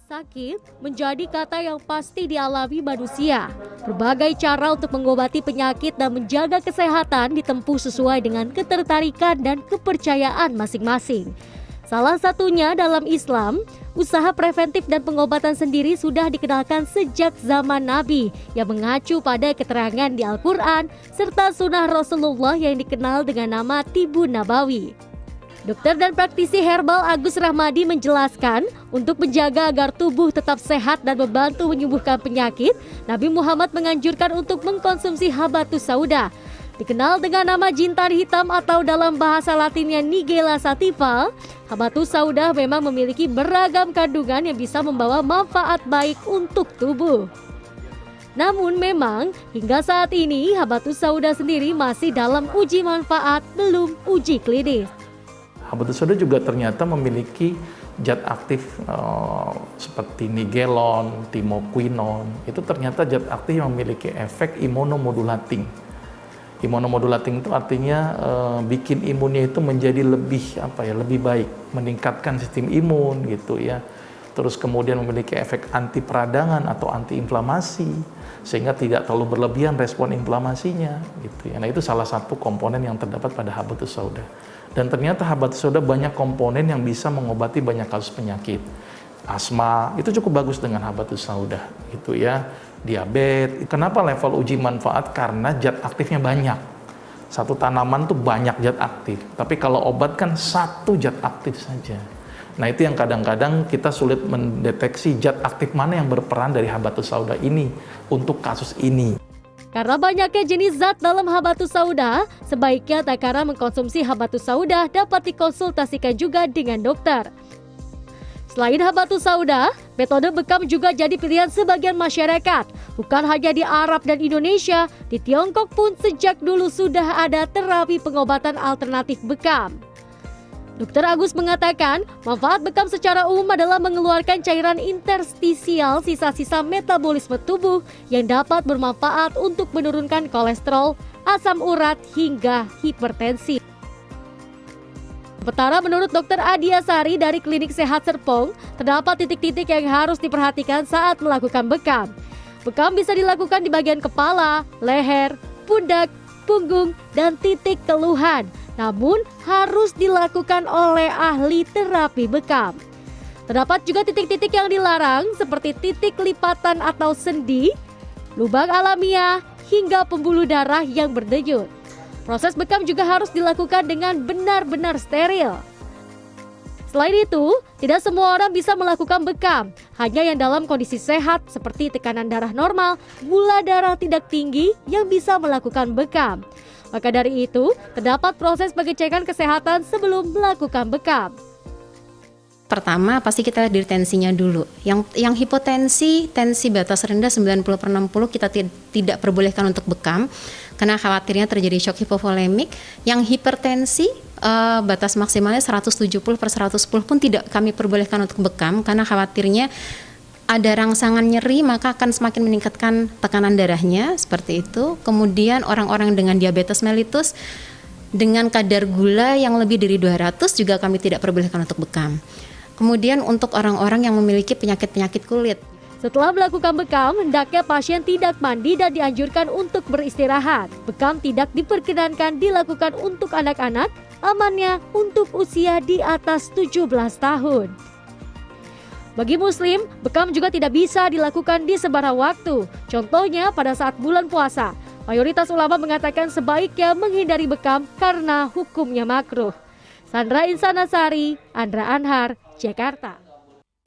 Sakit menjadi kata yang pasti dialami manusia. Berbagai cara untuk mengobati penyakit dan menjaga kesehatan ditempuh sesuai dengan ketertarikan dan kepercayaan masing-masing. Salah satunya dalam Islam, usaha preventif dan pengobatan sendiri sudah dikenalkan sejak zaman Nabi yang mengacu pada keterangan di Al-Quran serta sunnah Rasulullah yang dikenal dengan nama Tibun Nabawi. Dokter dan praktisi herbal Agus Rahmadi menjelaskan, untuk menjaga agar tubuh tetap sehat dan membantu menyembuhkan penyakit, Nabi Muhammad menganjurkan untuk mengkonsumsi habatus sauda. Dikenal dengan nama jintan hitam atau dalam bahasa latinnya Nigella sativa, habatus sauda memang memiliki beragam kandungan yang bisa membawa manfaat baik untuk tubuh. Namun memang hingga saat ini habatus sauda sendiri masih dalam uji manfaat, belum uji klinis. Habatus sauda juga ternyata memiliki zat aktif seperti nigelon, timoquinon. Itu ternyata zat aktif yang memiliki efek imunomodulating. Imunomodulating itu artinya bikin imunnya itu menjadi lebih baik, meningkatkan sistem imun gitu ya. Terus kemudian memiliki efek anti peradangan atau anti inflamasi sehingga tidak terlalu berlebihan respon inflamasinya gitu ya. Nah, itu salah satu komponen yang terdapat pada habatus sauda. Dan ternyata habatus sauda banyak komponen yang bisa mengobati banyak kasus penyakit. Asma itu cukup bagus dengan habatus sauda gitu ya. Diabetes. Kenapa level uji manfaat? Karena zat aktifnya banyak. Satu tanaman tuh banyak zat aktif. Tapi kalau obat kan satu zat aktif saja. Nah, itu yang kadang-kadang kita sulit mendeteksi zat aktif mana yang berperan dari habatus sauda ini untuk kasus ini. Karena banyaknya jenis zat dalam habatus sauda, sebaiknya tak kala mengkonsumsi habatus sauda dapat dikonsultasikan juga dengan dokter. Selain habatus sauda, metode bekam juga jadi pilihan sebagian masyarakat. Bukan hanya di Arab dan Indonesia, di Tiongkok pun sejak dulu sudah ada terapi pengobatan alternatif bekam. Dr. Agus mengatakan, manfaat bekam secara umum adalah mengeluarkan cairan interstisial sisa-sisa metabolisme tubuh yang dapat bermanfaat untuk menurunkan kolesterol, asam urat, hingga hipertensi. Sementara menurut Dr. Adia Sari dari Klinik Sehat Serpong, terdapat titik-titik yang harus diperhatikan saat melakukan bekam. Bekam bisa dilakukan di bagian kepala, leher, pundak, punggung, dan titik keluhan. Namun harus dilakukan oleh ahli terapi bekam. Terdapat juga titik-titik yang dilarang seperti titik lipatan atau sendi, lubang alamiah, hingga pembuluh darah yang berdenyut. Proses bekam juga harus dilakukan dengan benar-benar steril. Selain itu, tidak semua orang bisa melakukan bekam. Hanya yang dalam kondisi sehat seperti tekanan darah normal, gula darah tidak tinggi yang bisa melakukan bekam. Maka dari itu, terdapat proses pengecekan kesehatan sebelum melakukan bekam. Pertama, pasti kita lihat dari tensinya dulu. Yang hipotensi, tensi batas rendah 90/60 kita tidak perbolehkan untuk bekam karena khawatirnya terjadi shock hipovolemik. Yang hipertensi batas maksimalnya 170/110 pun tidak kami perbolehkan untuk bekam karena khawatirnya ada rangsangan nyeri, maka akan semakin meningkatkan tekanan darahnya, seperti itu. Kemudian orang-orang dengan diabetes mellitus dengan kadar gula yang lebih dari 200 juga kami tidak perbolehkan untuk bekam. Kemudian untuk orang-orang yang memiliki penyakit-penyakit kulit. Setelah melakukan bekam, hendaknya pasien tidak mandi dan dianjurkan untuk beristirahat. Bekam tidak diperkenankan dilakukan untuk anak-anak, amannya untuk usia di atas 17 tahun. Bagi muslim, bekam juga tidak bisa dilakukan di sembarang waktu. Contohnya pada saat bulan puasa. Mayoritas ulama mengatakan sebaiknya menghindari bekam karena hukumnya makruh. Sandra Insanasari, Andra Anhar, Jakarta.